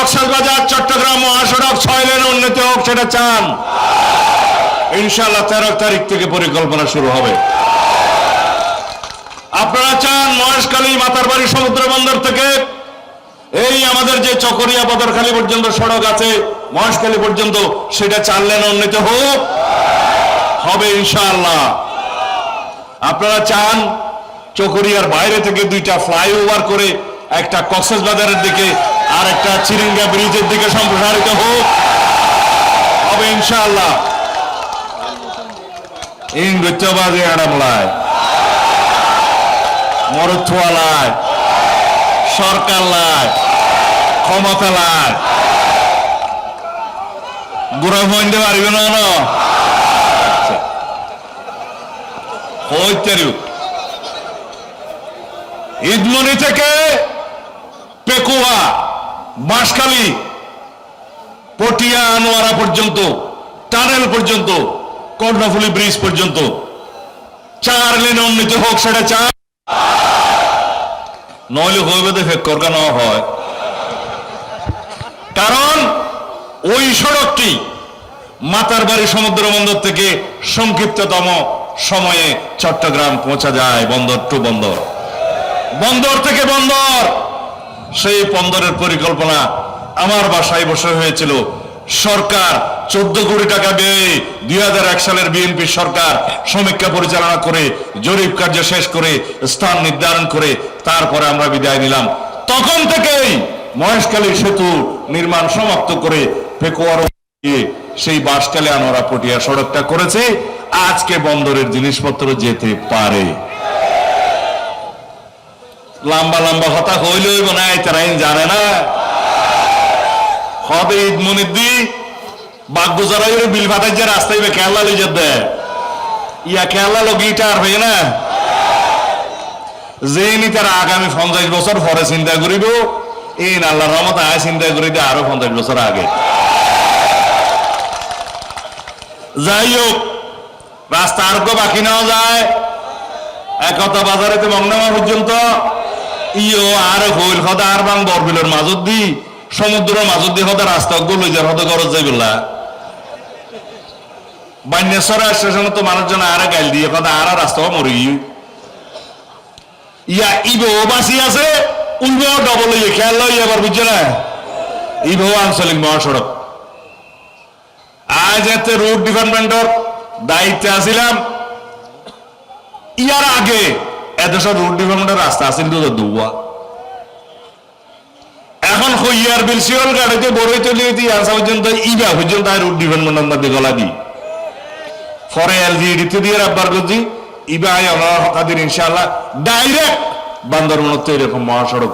কক্সবাজার চট্টগ্রাম মহাসড়ক 6 লেনে উন্নীত হোক, সেটা চান? ইনশাআল্লাহ 13 তারিখ থেকে পরিকল্পনা শুরু হবে। আপনারা চান মহেশখালী মাতারবাড়ি সমুদ্র বন্দর থেকে এই আমাদের যে চকরিয়া বদরখালী পর্যন্ত সড়ক আছে মহেশখালী পর্যন্ত, সেটা 4 লেনে উন্নীত হোক? হবে ইনশাআল্লাহ। আপনারা চান চকরিয়ার বাইরে থেকে 2টা ফ্লাইওভার করে একটা কক্সবাজারের দিকে আর একটা চিরিঙ্গা ব্রিজের দিকে সম্প্রসারিত হোক? হবে ইনশাআল্লাহ। ইংরেজবাদী আড়ামলায় মরুথওয়ালায় সরকার লায় ক্ষমতা লায় বুড়া ফোনতে পারবে না ঈদমনি থেকে পেকুয়া বাঁশখালী পটিয়া আনোয়ারা পর্যন্ত টানেল পর্যন্ত কর্ণফুলী ব্রিজ পর্যন্ত 4 লেনে উন্নীত হোক, সেটা চান? নইলে হইবে দেখে করগান হয়, কারণ ওই সড়কটি মাতারবাড়ি সমুদ্র বন্দর থেকে সংক্ষিপ্ততম সময়ে চট্টগ্রাম পৌঁছা যায়, বন্দর টু বন্দর, বন্দর থেকে বন্দর। সেই বন্দরের পরিকল্পনা আমার বাসায় বসে হয়েছিল। সরকার 14 কোটি টাকা ব্যয়ে 2001 সালের বিএনপি সরকার সমীক্ষা পরিচালনা করে জরিপ কার্য শেষ করে স্থান নির্ধারণ করে তারপরে আমরা বিদায় নিলাম। তখন থেকেই মহেশখালী সেতু নির্মাণ সমাপ্ত করে পেকুয়ার সেই বাঁশখালী আনোয়ারা পটিয়া সড়কটা করেছে। আজকে বন্দরের জিনিসপত্র যেতে পারে। লম্বা লম্বা কথা হইলে হইব না, তারা জানে না। হবে ঈদমনিদ্দি বাগগুজারাই বিল ফাটাই যে রাস্তায় কেরলা লই যেতে ইয়া কেরলা লোক গিটার হয়ে না যে নি তারা আগামী 50 বছর পরে চিন্তা করিব। এই আল্লাহর রহমত আয় চিন্তা করি আরো 50 বছর আগে। যাই হোক, রাস্তা আর বাকি নেওয়া যায়। একতা বাজারেতে মংনামা পর্যন্ত ইও আর হইল হদা আর বাং বরবিলের মাজত দি সমুদ্রের মাজত দি হদা রাস্তা গুলো যার হদা গরজ যাইবিল্লা বান্যেশ্বর স্টেশন তো মানুষজন আর গাইল দিয়ে হদা আর রাস্তা মরি ইয়া ইবো বাসি আছে উইবো ডবল ইয়ে খেয়াল লই এবার বুঝছে না। ইবো আঞ্চলিক মহাসড়ক আজ এতে রোড ডিপার্টমেন্টের দায়িত্বে আসিলাম। ইয়ার আগে এদেশের রোড ডিপার্টমেন্টের রাস্তা আসিল দুয়া। এখন হইয়ার বিল শিওল গাড়িতে বড়ই চলে আসা পর্যন্ত ইবা পর্যন্ত রোড ডিপার্টমেন্টের মধ্যে গলা দিই ফরে এলজিডি দিয়ে রাব্বার করছি ইবা আমার হকাদিন ইনশাআল্লাহ ডাইরেক্ট বান্দরবন এরকম মহাসড়ক